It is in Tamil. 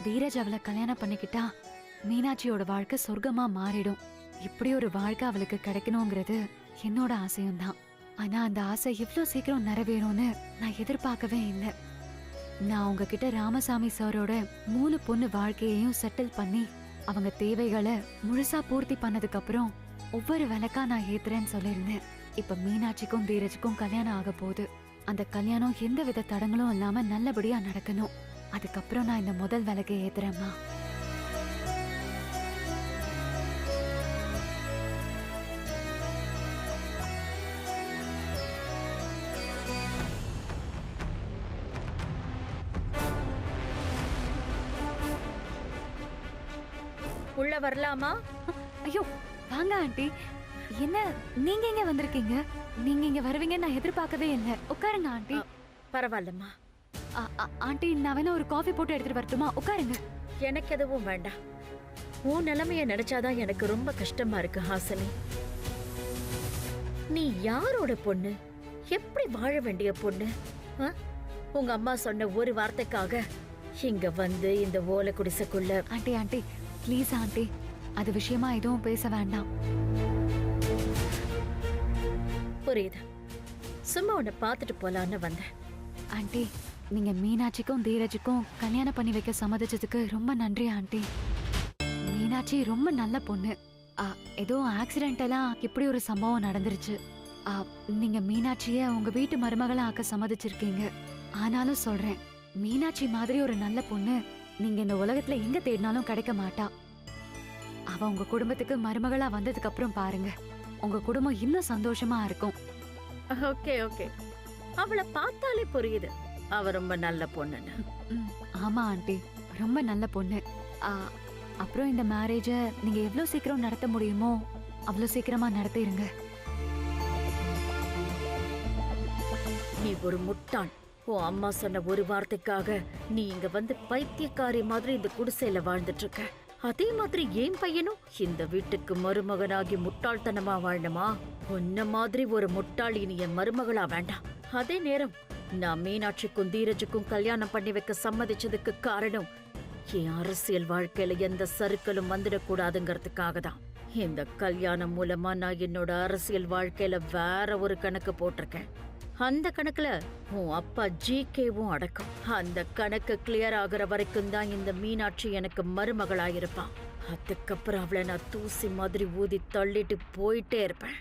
தீரஜ் அவளை கல்யாணம் பண்ணிக்கிட்டா மீனாட்சியோட வாழ்க்கை சொர்க்கமா மாறிடும். இப்படி ஒரு வாழ்க்கை அவளுக்கு கிடைக்கணுங்கிறது என்னோட ஆசையும் தான். ஆனா அந்த ஆசை இவ்ளோ சீக்கிரம் நிறைவேறும்னு நான் எதிர்பார்க்கவே இல்லை. நான் உங்ககிட்ட ராமசாமி சாரோட 3 பொண்ணு வாழ்க்கையையும் செட்டில் பண்ணி அவங்க தேவைகளை முழுசா பூர்த்தி பண்ணதுக்கு அப்புறம் ஒவ்வொரு விளக்கா நான் ஏத்துறேன்னு சொல்லியிருந்தேன். இப்ப மீனாட்சிக்கும் தீரஜுக்கும் கல்யாணம் ஆக போகுது. அந்த கல்யாணம் எந்த வித தடங்களும் இல்லாம நல்லபடியா நடக்கணும். அதுக்கப்புறம் நான் இந்த முதல் விளக்கை ஏத்துறேம்மா. உள்ள வரலாமா? ஐயோ வாங்க ஆண்டி. என்ன நீங்க இங்க வந்திருக்கீங்க? நீங்க இங்க வருவீங்க நான் எதிர்பார்க்கவே இல்லை. உட்காருங்க ஆண்டி. பரவாயில்லம்மா. ஆண்டி நான் வேணா ஒரு காஃபி போட்டு எடுத்துட்டு வரட்டுமா? உட்காருங்க. எனக்கு எதுவும் வேண்டாம். உன் நிலைமைய நினைச்சாதான் எனக்கு ரொம்ப கஷ்டமா இருக்கு ஹாசினி. நீ யாரோட பொண்ணு? எப்படி வாழ வேண்டிய பொண்ணு? உங்க அம்மா சொன்ன ஒரு வார்த்தைக்காக இங்க வந்து இந்த ஓலை குடிசைக்குள்ள. ஆண்டி ஆண்டி ப்ளீஸ் ஆண்டி, அது விஷயமா எதுவும் பேச வேண்டாம். புரியுது. சும்மா உன்னை பார்த்துட்டு போலான்னு வந்தேன். ஆண்டி நீங்க மீனாட்சிக்கும் தீரஜுக்கும் கல்யாணம் பண்ணி வைக்க சம்மதிச்சதுக்கு ரொம்ப நன்றி ஆண்டி. மீனாட்சி ரொம்ப நல்ல பொண்ணு. ஏதோ ஆக்சிடென்டலா இப்படி ஒரு சம்பவம் நடந்துருச்சு. நீங்க மீனாட்சிய உங்க வீட்டு மருமகளா ஆக்க சம்மதிச்சிருக்கீங்க. ஆனாலும் சொல்றேன், மீனாட்சி மாதிரி ஒரு நல்ல பொண்ணு நீங்க இந்த உலகத்துல எங்க தேடினாலும் கிடைக்க மாட்டா. அவ உங்க குடும்பத்துக்கு மருமகளா வந்ததுக்கு அப்புறம் பாருங்க, உங்க குடும்பம் இன்னும் சந்தோஷமா இருக்கும். ஓகே ஓகே, அவளை பார்த்தாலே புரியுது அவ ரொம்ப நல்ல பொண்ணுன்னு. ஆமா ஆண்டி, ரொம்ப நல்ல பொண்ணு. அப்புறம் இந்த மேரேஜ நீங்க எவ்வளவு சீக்கிரம் நடத்த முடியுமோ அவ்வளவு சீக்கிரமா நடத்திருங்க. நீ ஒரு முட்டாள். உன் அம்மா சொன்ன ஒரு வார்த்தைக்காக நீ இங்க வந்து பைத்தியக்காரி மாதிரி இந்த குடிசையில வாழ்ந்துட்டு இருக்க. அதே மாதிரி ஏன் பையனும் இந்த வீட்டுக்கு மருமகனாகி முட்டாள்தனமா வாழணுமா? உன்ன மாதிரி ஒரு முட்டாள் இனி என் மருமகளா வேண்டாம். அதே நேரம் நான் மீனாட்சிக்கும் தீரஜுக்கும் கல்யாணம் பண்ணி வைக்க சம்மதிச்சதுக்கு காரணம் என் அரசியல் வாழ்க்கையில எந்த சறுக்கலும் வந்துடக்கூடாதுங்கிறதுக்காக தான். இந்த கல்யாணம் மூலமா நான் என்னோட அரசியல் வாழ்க்கையில வேற ஒரு கணக்கு போட்டிருக்கேன். அந்த கணக்குல உன் அப்பா ஜிகேவும் அடக்கம். அந்த கணக்கு கிளியர் ஆகுற வரைக்கும் தான் இந்த மீனாட்சி எனக்கு மருமகளாயிருப்பான். அதுக்கப்புறம் அவளை நான் தூசி மாதிரி ஊதி தள்ளிட்டு போயிட்டே இருப்பேன்.